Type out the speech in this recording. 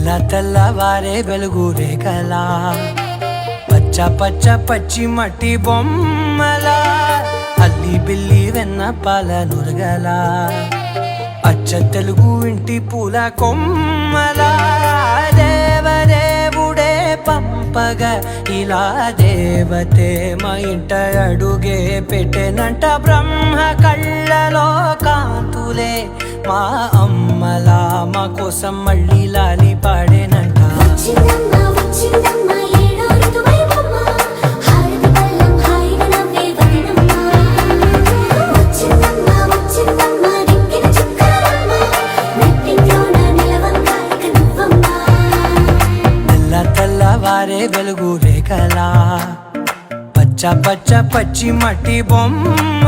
తెల్ల తెల్లవారే వెలుగు రేఖలా పచ్చ పచ్చ పచ్చి మట్టి బొమ్మలా అల్లి బిల్లి వెన్న పాల నురగలా అచ్చ తెలుగు ఇంటి పూల కొమ్మలా దేవదేవుడే పంపగా ఇలా దేవతే మా ఇంట అడుగే పెట్టెనంట బ్రహ్మ కళ్ళలో కాంతులే మా అమ్మలా మా కోసం మళ్ళీ లాలి పాడేనంట తెల్లవారే వెలుగు రేఖలా పచ్చ పచ్చ పచ్చి మట్టి బొమ్మ